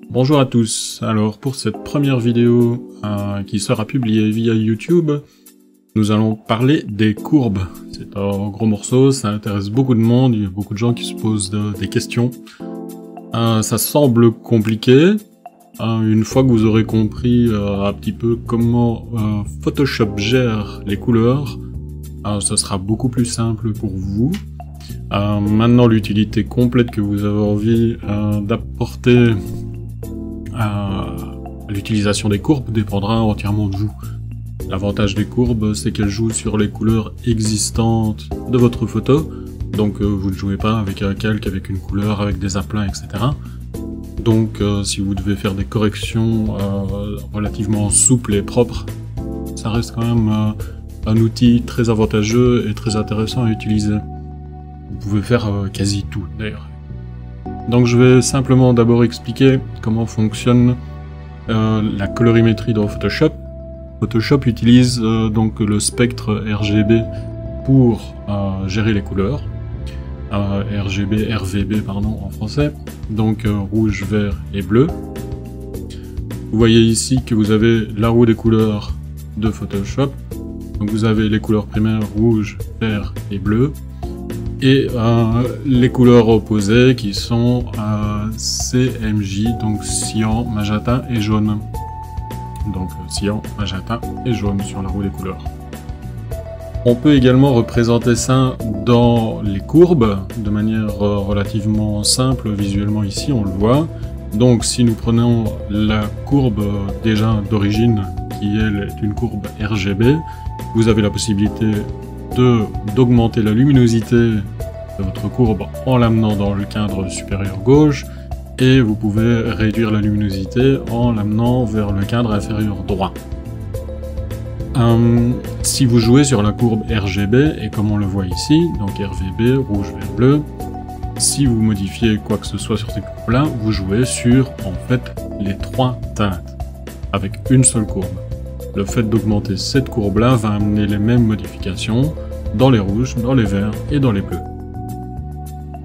Bonjour à tous, alors pour cette première vidéo qui sera publiée via YouTube, nous allons parler des courbes. C'est un gros morceau, ça intéresse beaucoup de monde, il y a beaucoup de gens qui se posent des questions. Ça semble compliqué, une fois que vous aurez compris un petit peu comment Photoshop gère les couleurs, ce sera beaucoup plus simple pour vous. Maintenant, l'utilité complète que vous avez envie d'apporter à l'utilisation des courbes dépendra entièrement de vous. L'avantage des courbes, c'est qu'elles jouent sur les couleurs existantes de votre photo, donc vous ne jouez pas avec un calque, avec une couleur, avec des aplats, etc. Donc si vous devez faire des corrections relativement souples et propres, ça reste quand même un outil très avantageux et très intéressant à utiliser. Vous pouvez faire quasi tout d'ailleurs. Donc je vais simplement d'abord expliquer comment fonctionne la colorimétrie dans Photoshop. Photoshop utilise donc le spectre RGB pour gérer les couleurs. RVB pardon en français. Donc rouge, vert et bleu. Vous voyez ici que vous avez la roue des couleurs de Photoshop. Donc vous avez les couleurs primaires rouge, vert et bleu. Et les couleurs opposées qui sont CMJ, donc cyan, magenta et jaune. Donc cyan, magenta et jaune sur la roue des couleurs. On peut également représenter ça dans les courbes de manière relativement simple, visuellement ici on le voit. Donc si nous prenons la courbe déjà d'origine, qui elle est une courbe RGB, vous avez la possibilité d'augmenter la luminosité de votre courbe en l'amenant dans le cadre supérieur gauche, et vous pouvez réduire la luminosité en l'amenant vers le cadre inférieur droit. Si vous jouez sur la courbe RGB, et comme on le voit ici, donc RVB, rouge, vert, bleu, si vous modifiez quoi que ce soit sur ces courbes-là, vous jouez sur, en fait, les trois teintes, avec une seule courbe. Le fait d'augmenter cette courbe-là va amener les mêmes modifications dans les rouges, dans les verts et dans les bleus.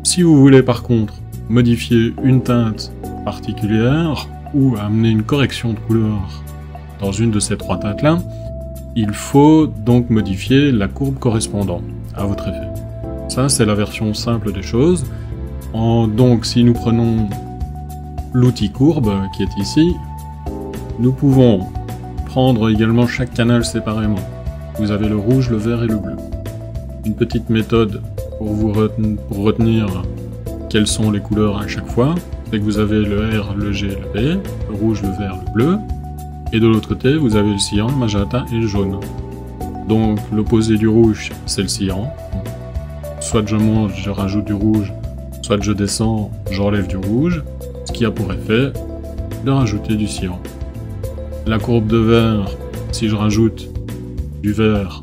Si vous voulez par contre modifier une teinte particulière ou amener une correction de couleur dans une de ces trois teintes-là, il faut donc modifier la courbe correspondante à votre effet. Ça, c'est la version simple des choses. Donc, si nous prenons l'outil courbe qui est ici, nous pouvons prendre également chaque canal séparément. Vous avez le rouge, le vert et le bleu. Une petite méthode pour retenir quelles sont les couleurs à chaque fois, c'est que vous avez le R, le G, le B, le rouge, le vert, le bleu, et de l'autre côté, vous avez le cyan, le magenta et le jaune. Donc l'opposé du rouge, c'est le cyan. Soit je monte, je rajoute du rouge, soit je descends, j'enlève du rouge, ce qui a pour effet de rajouter du cyan. La courbe de vert, si je rajoute du vert,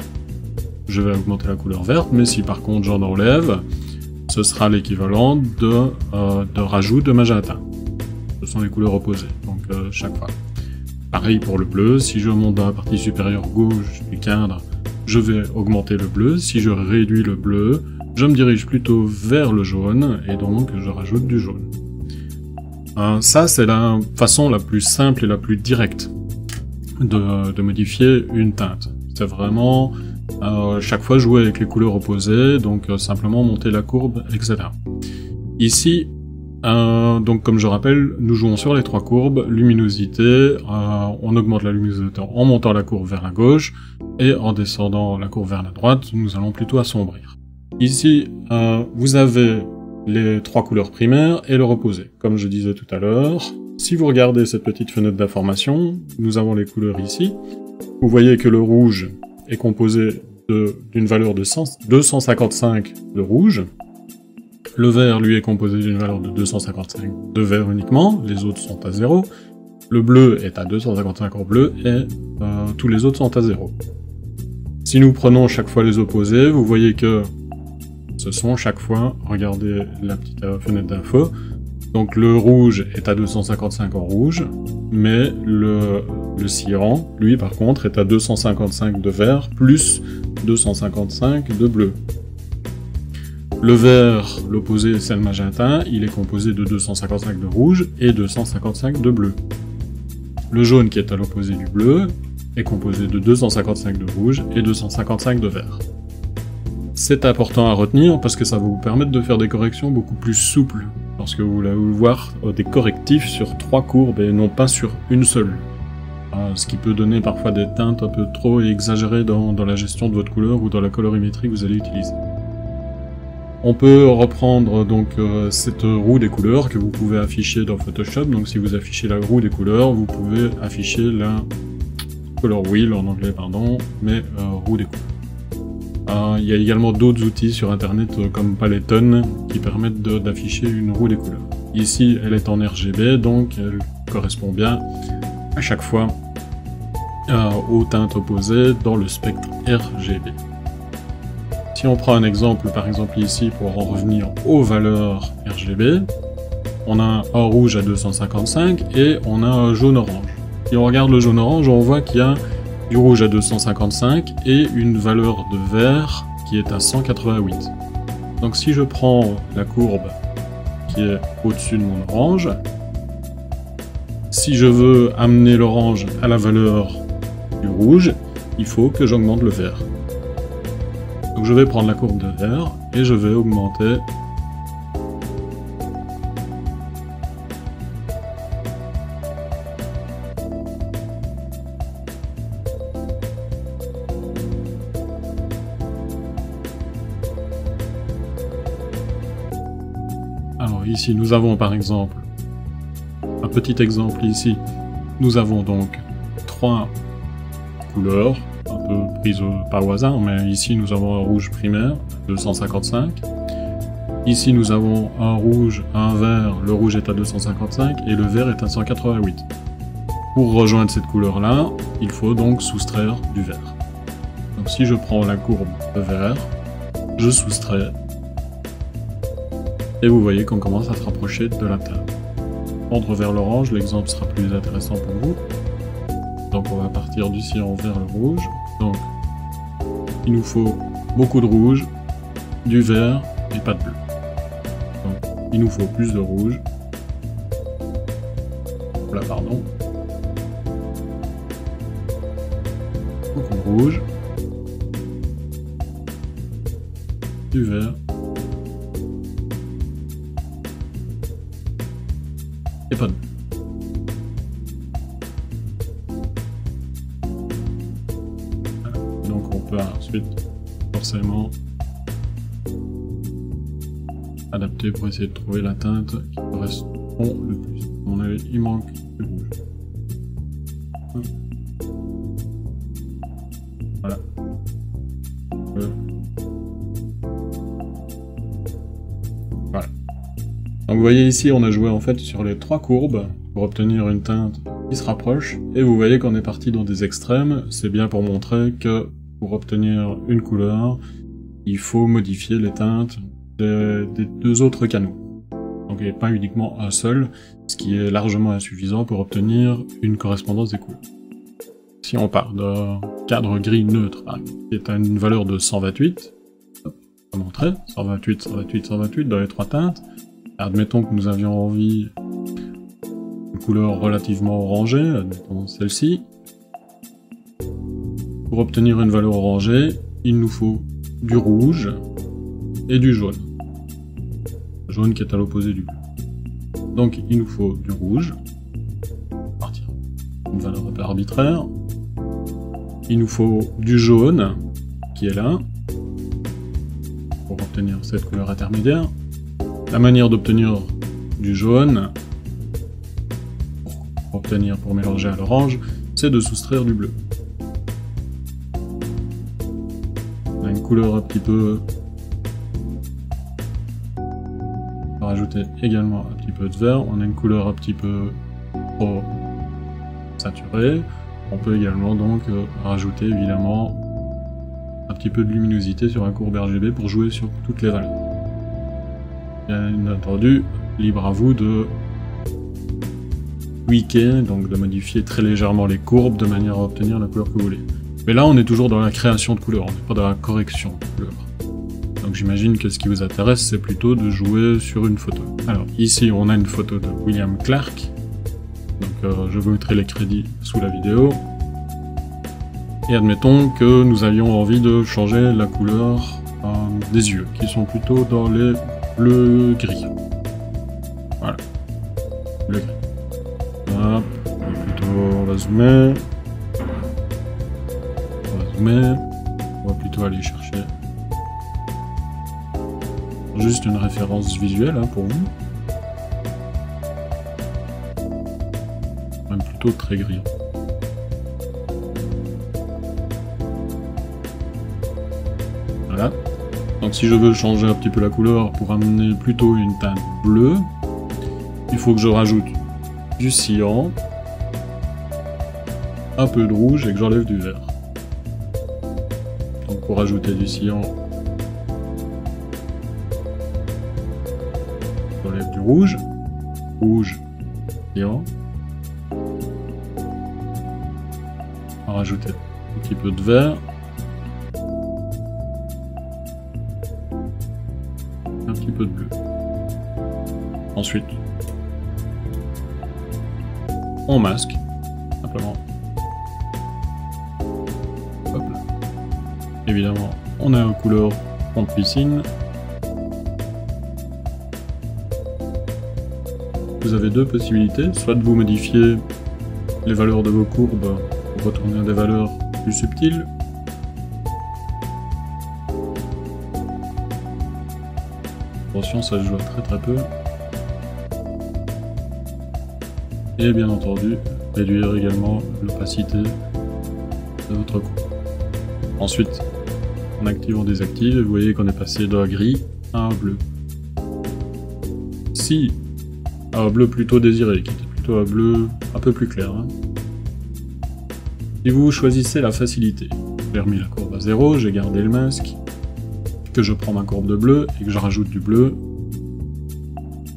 je vais augmenter la couleur verte, mais si par contre j'en enlève, ce sera l'équivalent de rajout de magenta. Ce sont les couleurs opposées, donc chaque fois. Pareil pour le bleu, si je monte dans la partie supérieure gauche du cadre, je vais augmenter le bleu. Si je réduis le bleu, je me dirige plutôt vers le jaune, et donc je rajoute du jaune. Ça, c'est la façon la plus simple et la plus directe de modifier une teinte. C'est vraiment chaque fois jouer avec les couleurs opposées, donc simplement monter la courbe, etc. Ici, donc comme je rappelle, nous jouons sur les trois courbes, luminosité, on augmente la luminosité en montant la courbe vers la gauche, et en descendant la courbe vers la droite, nous allons plutôt assombrir. Ici, vous avez les trois couleurs primaires et leur opposé. Comme je disais tout à l'heure, si vous regardez cette petite fenêtre d'information, nous avons les couleurs ici. Vous voyez que le rouge est composé d'une valeur de 255 de rouge. Le vert, lui, est composé d'une valeur de 255 de vert uniquement, les autres sont à 0. Le bleu est à 255 en bleu, et tous les autres sont à 0. Si nous prenons chaque fois les opposés, vous voyez que ce sont chaque fois, regardez la petite fenêtre d'info, donc le rouge est à 255 en rouge, mais le cyan, lui par contre, est à 255 de vert, plus 255 de bleu. Le vert, l'opposé, c'est le magenta, il est composé de 255 de rouge et 255 de bleu. Le jaune, qui est à l'opposé du bleu, est composé de 255 de rouge et 255 de vert. C'est important à retenir parce que ça va vous permettre de faire des corrections beaucoup plus souples, lorsque vous voulez voir des correctifs sur 3 courbes et non pas sur une seule. Ce qui peut donner parfois des teintes un peu trop exagérées dans la gestion de votre couleur ou dans la colorimétrie que vous allez utiliser. On peut reprendre donc cette roue des couleurs que vous pouvez afficher dans Photoshop. Donc si vous affichez la roue des couleurs, vous pouvez afficher la color wheel en anglais, pardon, mais roue des couleurs. Il y a également d'autres outils sur internet comme Paletton qui permettent d'afficher une roue des couleurs. Ici, elle est en RGB, donc elle correspond bien à chaque fois aux teintes opposées dans le spectre RGB. Si on prend un exemple, par exemple ici, pour en revenir aux valeurs RGB, on a un rouge à 255 et on a un jaune-orange. Si on regarde le jaune-orange, on voit qu'il y a du rouge à 255 et une valeur de vert qui est à 188. Donc si je prends la courbe qui est au-dessus de mon orange, si je veux amener l'orange à la valeur du rouge, il faut que j'augmente le vert. Donc je vais prendre la courbe de vert et je vais augmenter alors ici nous avons par exemple un petit exemple ici, nous avons donc 3 couleurs un peu prise pas au hasard, mais ici nous avons un rouge primaire, 255. Ici nous avons un rouge, un vert, le rouge est à 255 et le vert est à 188. Pour rejoindre cette couleur-là, il faut donc soustraire du vert. Donc si je prends la courbe de vert, je soustrais, et vous voyez qu'on commence à se rapprocher de la teinte. Tendre vers l'orange, l'exemple sera plus intéressant pour vous. Donc on va partir du cyan vers le rouge. Donc il nous faut beaucoup de rouge, du vert et pas de bleu. Donc il nous faut plus de rouge. Là, pardon. Beaucoup de rouge, du vert et pas de bleu. Donc on peut ensuite forcément adapter pour essayer de trouver la teinte qui correspond le plus. À mon avis, il manque du rouge. Voilà. Voilà. Donc vous voyez ici, on a joué en fait sur les 3 courbes pour obtenir une teinte qui se rapproche, et vous voyez qu'on est parti dans des extrêmes. C'est bien pour montrer que pour obtenir une couleur, il faut modifier les teintes des 2 autres canaux. Donc il n'y a pas uniquement un seul, ce qui est largement insuffisant pour obtenir une correspondance des couleurs. Si on part d'un cadre gris neutre, par exemple, qui est à une valeur de 128, on va montrer, 128, 128, 128 dans les 3 teintes. Admettons que nous avions envie d'une couleur relativement orangée, admettons celle-ci. Pour obtenir une valeur orangée, il nous faut du rouge et du jaune. Le jaune qui est à l'opposé du bleu. Donc il nous faut du rouge, à partir d'une valeur un peu arbitraire. Il nous faut du jaune, qui est là, pour obtenir cette couleur intermédiaire. La manière d'obtenir du jaune, pour mélanger à l'orange, c'est de soustraire du bleu. On a une couleur un petit peu... On va rajouter également un petit peu de vert. On a une couleur un petit peu trop saturée. On peut également donc rajouter évidemment un petit peu de luminosité sur un courbe RGB pour jouer sur toutes les valeurs. Bien entendu, libre à vous de tweaker, donc de modifier très légèrement les courbes de manière à obtenir la couleur que vous voulez. Mais là, on est toujours dans la création de couleurs, on n'est pas dans la correction de couleurs. Donc j'imagine que ce qui vous intéresse, c'est plutôt de jouer sur une photo. Alors ici, on a une photo de William Clark. Donc je vous mettrai les crédits sous la vidéo. Et admettons que nous avions envie de changer la couleur des yeux, qui sont plutôt dans les bleu-gris. Voilà. Bleu-gris. Hop. On va zoomer. On va plutôt aller chercher juste une référence visuelle pour vous. Même plutôt très gris. Voilà. Donc si je veux changer un petit peu la couleur pour amener plutôt une teinte bleue, il faut que je rajoute du cyan, un peu de rouge et que j'enlève du vert. Donc pour ajouter du cyan, j'enlève du rouge, cyan. On va rajouter un petit peu de vert. Un petit peu de bleu. Ensuite, on masque, simplement. Hop là. Évidemment, on a une couleur fond de piscine. Vous avez deux possibilités, soit de vous modifier les valeurs de vos courbes pour retourner à des valeurs plus subtiles. Attention, ça se joue très peu. Et bien entendu, réduire également l'opacité de votre courbe. Ensuite, en active, on désactive, et vous voyez qu'on est passé d'un gris à un bleu. Si, un bleu plutôt désiré, qui était plutôt un bleu un peu plus clair. Si vous choisissez la facilité, j'ai remis la courbe à 0, j'ai gardé le masque, que je prends ma courbe de bleu et que je rajoute du bleu,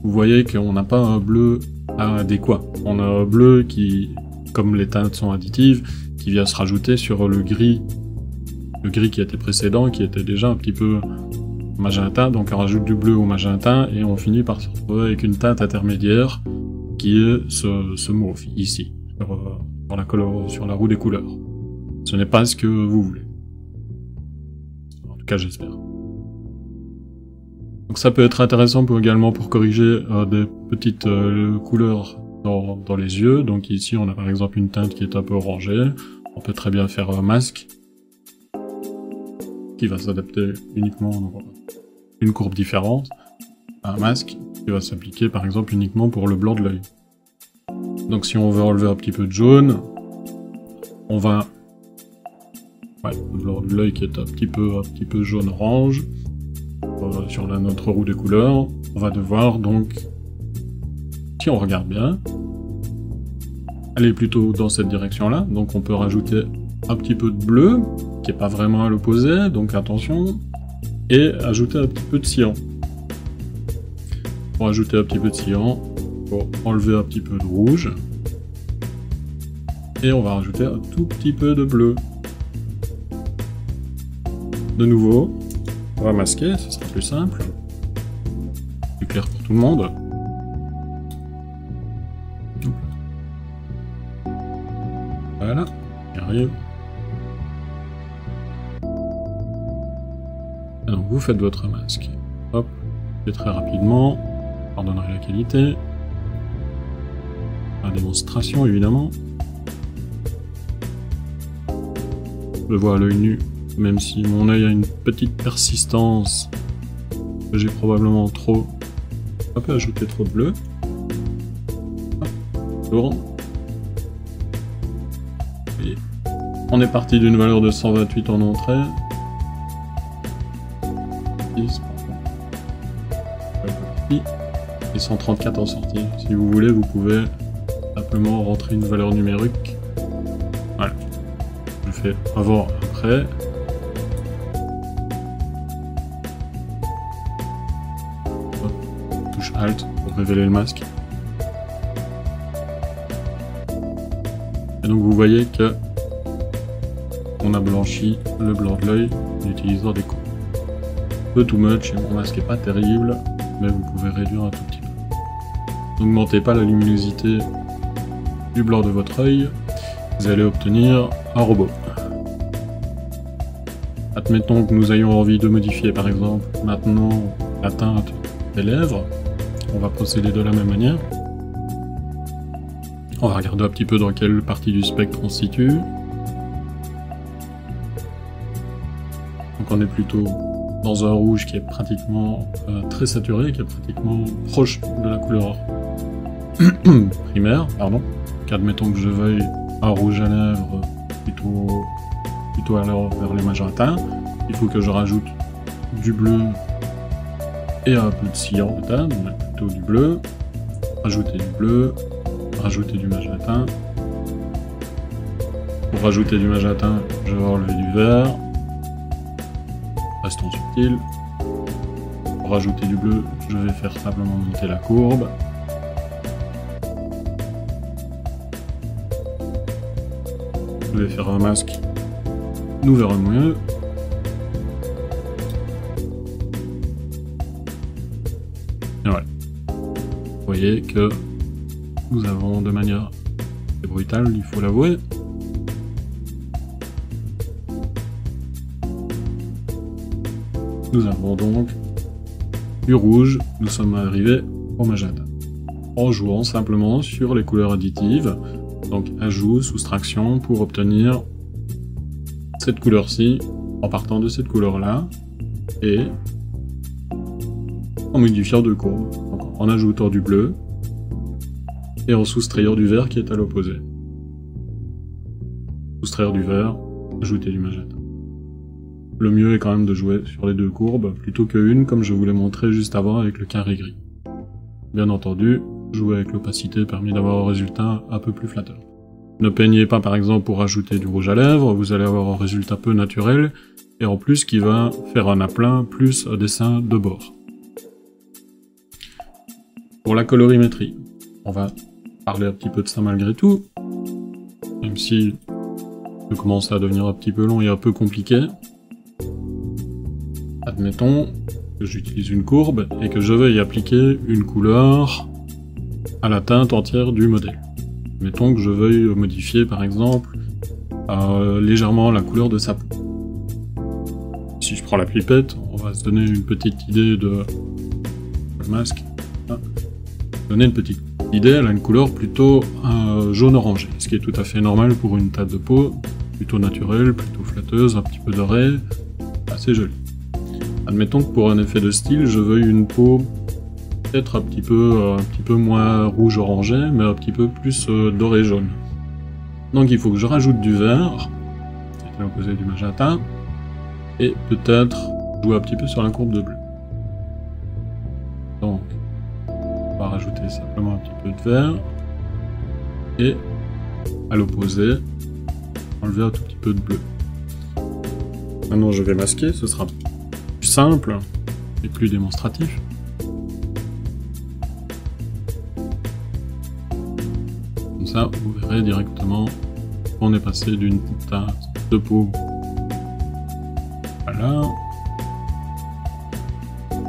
vous voyez qu'on n'a pas un bleu adéquat. On a un bleu qui, comme les teintes sont additives, qui vient se rajouter sur le gris qui était précédent, qui était déjà un petit peu magenta, donc on rajoute du bleu au magenta et on finit par se retrouver avec une teinte intermédiaire qui est ce mauve ici, sur la roue des couleurs. Ce n'est pas ce que vous voulez. En tout cas, j'espère. Donc ça peut être intéressant également pour corriger des petites couleurs dans les yeux. Donc ici, on a par exemple une teinte qui est un peu orangée. On peut très bien faire un masque qui va s'adapter uniquement à une courbe différente. Un masque qui va s'appliquer par exemple uniquement pour le blanc de l'œil. Donc si on veut enlever un petit peu de jaune, on va... Ouais, le blanc de l'œil qui est un petit peu jaune-orange. Sur notre roue des couleurs, on va devoir donc, si on regarde bien, aller plutôt dans cette direction-là. Donc on peut rajouter un petit peu de bleu, qui n'est pas vraiment à l'opposé, donc attention, et ajouter un petit peu de cyan. Pour ajouter un petit peu de cyan, pour enlever un petit peu de rouge, et on va rajouter un tout petit peu de bleu. De nouveau, on va masquer, ce sera plus simple, plus clair pour tout le monde. Voilà, il arrive. Et donc vous faites votre masque. Hop, et très rapidement, pardonnerez la qualité. La démonstration évidemment. Je le vois à l'œil nu. Même si mon œil a une petite persistance, j'ai probablement un peu ajouté trop de bleu. Tourne. Et on est parti d'une valeur de 128 en entrée. 10, et 134 en sortie. Si vous voulez, vous pouvez simplement rentrer une valeur numérique. Voilà. Je fais avant, après. Alt pour révéler le masque. Et donc vous voyez que on a blanchi le blanc de l'œil en utilisant des courbes. peu too much, et mon masque est pas terrible, mais vous pouvez réduire un tout petit peu. N'augmentez pas la luminosité du blanc de votre œil, vous allez obtenir un robot. Admettons que nous ayons envie de modifier par exemple maintenant la teinte des lèvres, on va procéder de la même manière. On va regarder un petit peu dans quelle partie du spectre on se situe. Donc on est plutôt dans un rouge qui est pratiquement très saturé, qui est pratiquement proche de la couleur primaire, pardon. Donc admettons que je veuille un rouge à lèvres plutôt alors vers les magentins, il faut que je rajoute du bleu et un peu de cyan peut-être, donc plutôt du bleu, rajouter du bleu, rajouter du magenta. Pour rajouter du magenta, je vais enlever du vert, restons subtil. Pour rajouter du bleu, je vais faire simplement monter la courbe. Je vais faire un masque, nous verrons mieux. Et voilà. Vous voyez que nous avons de manière brutale, il faut l'avouer. Nous avons donc du rouge, nous sommes arrivés au magenta. En jouant simplement sur les couleurs additives, donc ajout, soustraction, pour obtenir cette couleur-ci, en partant de cette couleur-là, et en modifiant deux courbes, donc en ajoutant du bleu, et en soustrayant du vert qui est à l'opposé. Soustraire du vert, ajouter du magenta. Le mieux est quand même de jouer sur les deux courbes, plutôt qu'une, comme je vous l'ai montré juste avant avec le carré gris. Bien entendu, jouer avec l'opacité permet d'avoir un résultat un peu plus flatteur. Ne peignez pas par exemple pour ajouter du rouge à lèvres, vous allez avoir un résultat peu naturel, et en plus qui va faire un aplat plus un dessin de bord. Pour la colorimétrie, on va parler un petit peu de ça malgré tout, même si ça commence à devenir un petit peu long et un peu compliqué. Admettons que j'utilise une courbe et que je vais y appliquer une couleur à la teinte entière du modèle. Admettons que je veuille modifier par exemple légèrement la couleur de sa peau. Si je prends la pipette, on va se donner une petite idée de le masque. Donner une petite idée, elle a une couleur plutôt jaune orangé, ce qui est tout à fait normal pour une teinte de peau, plutôt naturelle, plutôt flatteuse, un petit peu dorée, assez jolie. Admettons que pour un effet de style, je veuille une peau peut-être un petit peu moins rouge orangé, mais un petit peu plus doré jaune. Donc il faut que je rajoute du vert, qui est à l'opposé du magenta, et peut-être jouer un petit peu sur la courbe de bleu. Donc on va rajouter simplement un petit peu de vert, et à l'opposé, enlever un tout petit peu de bleu. Maintenant je vais masquer, ce sera plus simple et plus démonstratif. Comme ça, vous verrez directement qu'on est passé d'une teinte de peau voilà,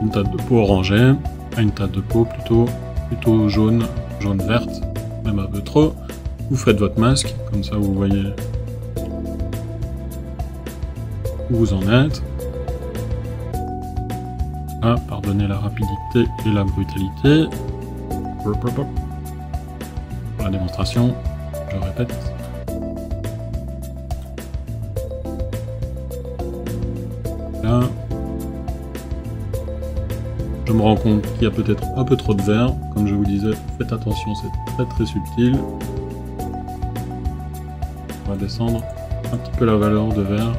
une teinte de peau orangée à une teinte de peau plutôt jaune verte, même un peu trop. Vous faites votre masque, comme ça vous voyez où vous en êtes. Ah, pardonnez la rapidité et la brutalité. Pour la démonstration, je répète. Là, je me rends compte qu'il y a peut-être un peu trop de vert. Comme je vous disais, faites attention, c'est très subtil. On va descendre un petit peu la valeur de vert.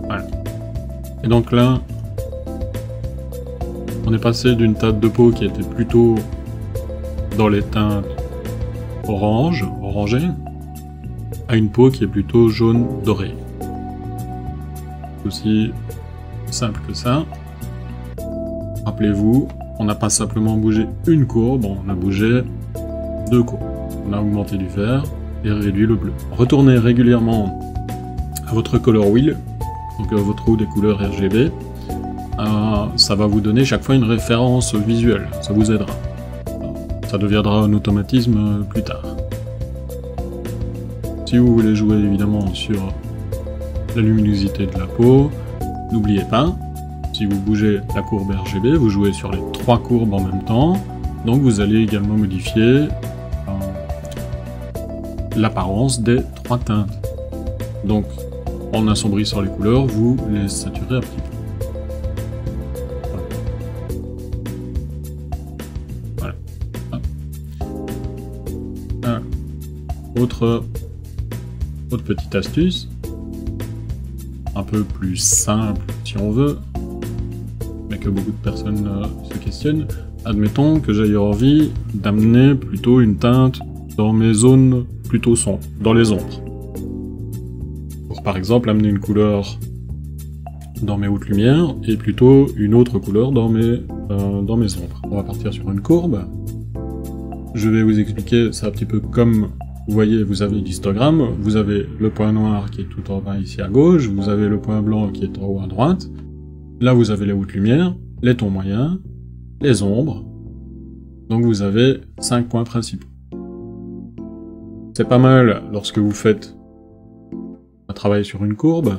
Voilà. Et donc là, on est passé d'une teinte de peau qui était plutôt dans les teintes orangées, à une peau qui est plutôt jaune doré. C'est aussi simple que ça. Rappelez-vous, on n'a pas simplement bougé une courbe, on a bougé deux courbes. On a augmenté du vert et réduit le bleu. Retournez régulièrement à votre color wheel, donc à votre roue des couleurs RGB, ça va vous donner chaque fois une référence visuelle, ça vous aidera. Ça deviendra un automatisme plus tard. Si vous voulez jouer évidemment sur la luminosité de la peau, n'oubliez pas, si vous bougez la courbe RGB, vous jouez sur les 3 courbes en même temps, donc vous allez également modifier l'apparence des 3 teintes. Donc en assombrissant les couleurs, vous les saturez un petit peu. Voilà. Autre petite astuce, un peu plus simple si on veut, mais que beaucoup de personnes se questionnent. Admettons que j'aie envie d'amener plutôt une teinte dans mes zones plutôt sombres, dans les ombres. Pour par exemple amener une couleur dans mes hautes lumières et plutôt une autre couleur dans mes ombres. On va partir sur une courbe. Je vais vous expliquer, c'est un petit peu comme, vous voyez, vous avez l'histogramme, vous avez le point noir qui est tout en bas ici à gauche, vous avez le point blanc qui est en haut à droite, là vous avez les hautes lumières, les tons moyens, les ombres, donc vous avez 5 points principaux. C'est pas mal, lorsque vous faites un travail sur une courbe,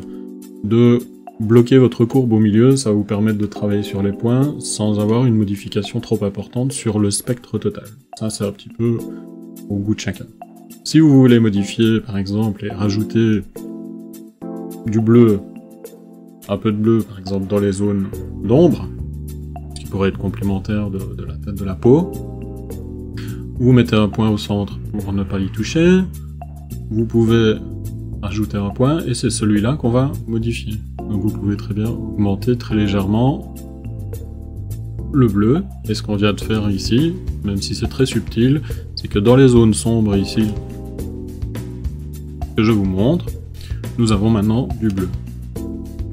de bloquer votre courbe au milieu, ça va vous permettre de travailler sur les points sans avoir une modification trop importante sur le spectre total. Ça c'est un petit peu au goût de chacun. Si vous voulez modifier par exemple et rajouter du bleu, un peu de bleu par exemple dans les zones d'ombre, ce qui pourrait être complémentaire de la teinte de la peau, vous mettez un point au centre pour ne pas y toucher, vous pouvez rajouter un point et c'est celui-là qu'on va modifier. Donc vous pouvez très bien augmenter très légèrement le bleu, et ce qu'on vient de faire ici, même si c'est très subtil, c'est que dans les zones sombres ici, que je vous montre, nous avons maintenant du bleu.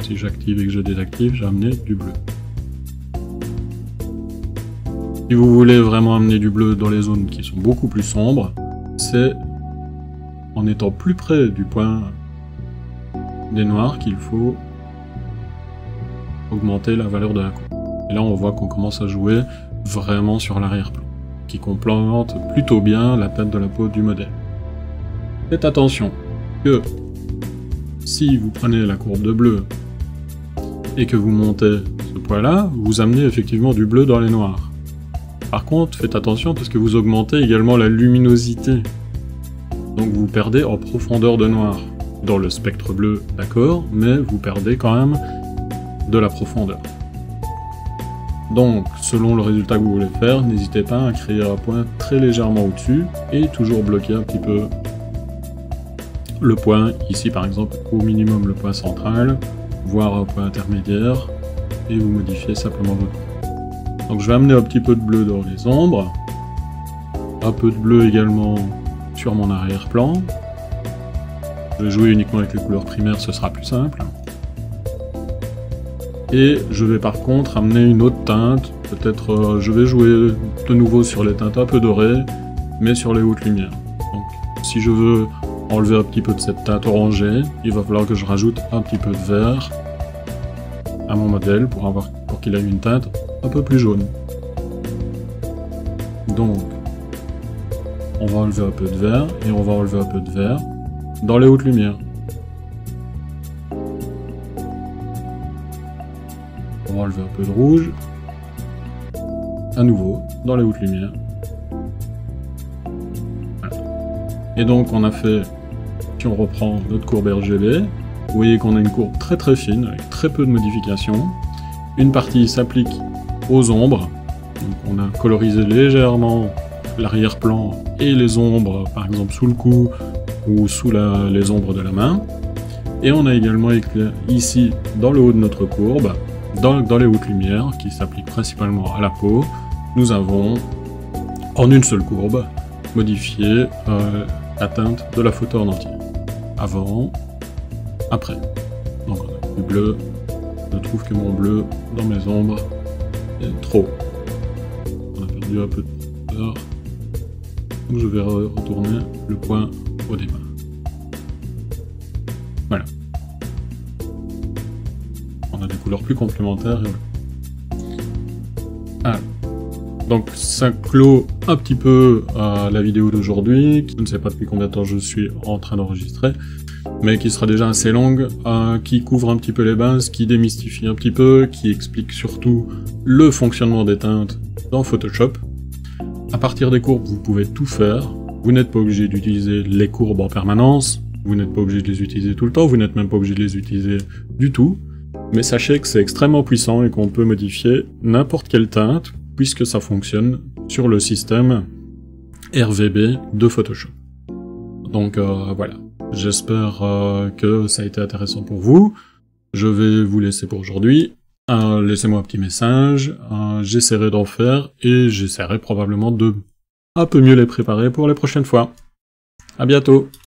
Si j'active et que je désactive, j'ai amené du bleu. Si vous voulez vraiment amener du bleu dans les zones qui sont beaucoup plus sombres, c'est en étant plus près du point des noirs qu'il faut augmenter la valeur de la courbe. Et là on voit qu'on commence à jouer vraiment sur l'arrière-plan, qui complémente plutôt bien la teinte de la peau du modèle. Faites attention que si vous prenez la courbe de bleu et que vous montez ce point-là, vous amenez effectivement du bleu dans les noirs. Par contre, faites attention parce que vous augmentez également la luminosité. Donc vous perdez en profondeur de noir. Dans le spectre bleu, d'accord, mais vous perdez quand même de la profondeur. Donc, selon le résultat que vous voulez faire, n'hésitez pas à créer un point très légèrement au-dessus et toujours bloquer un petit peu le point, ici par exemple, au minimum le point central, voire un point intermédiaire, et vous modifiez simplement votre point. Donc je vais amener un petit peu de bleu dans les ombres, un peu de bleu également sur mon arrière-plan. Je vais jouer uniquement avec les couleurs primaires, ce sera plus simple. Et je vais par contre amener une autre teinte, peut-être je vais jouer de nouveau sur les teintes un peu dorées, mais sur les hautes lumières. Donc si je veux enlever un petit peu de cette teinte orangée, il va falloir que je rajoute un petit peu de vert à mon modèle pour qu'il ait une teinte un peu plus jaune. Donc on va enlever un peu de vert et on va enlever un peu de vert dans les hautes lumières. On va enlever un peu de rouge, à nouveau, dans les hautes lumières. Voilà. Et donc on a fait, si on reprend notre courbe RGB, vous voyez qu'on a une courbe très très fine, avec très peu de modifications. Une partie s'applique aux ombres, donc on a colorisé légèrement l'arrière-plan et les ombres, par exemple sous le cou, ou sous les ombres de la main. Et on a également ici, dans le haut de notre courbe, dans les hautes lumières, qui s'appliquent principalement à la peau, nous avons, en une seule courbe, modifié la teinte de la photo en entier. Avant, après. Donc on a du bleu. Je trouve que mon bleu dans mes ombres est trop. On a perdu un peu de profondeur. Donc je vais retourner le point au départ. Voilà. On a des couleurs plus complémentaires. Alors, donc ça clôt un petit peu la vidéo d'aujourd'hui. Je ne sais pas depuis combien de temps je suis en train d'enregistrer, mais qui sera déjà assez longue, qui couvre un petit peu les bases, qui démystifie un petit peu, qui explique surtout le fonctionnement des teintes dans Photoshop. À partir des courbes, vous pouvez tout faire. Vous n'êtes pas obligé d'utiliser les courbes en permanence, vous n'êtes pas obligé de les utiliser tout le temps, vous n'êtes même pas obligé de les utiliser du tout. Mais sachez que c'est extrêmement puissant et qu'on peut modifier n'importe quelle teinte, puisque ça fonctionne sur le système RVB de Photoshop. Donc voilà, j'espère que ça a été intéressant pour vous. Je vais vous laisser pour aujourd'hui. Laissez-moi un petit message, j'essaierai d'en faire, et j'essaierai probablement de un peu mieux les préparer pour les prochaines fois. À bientôt!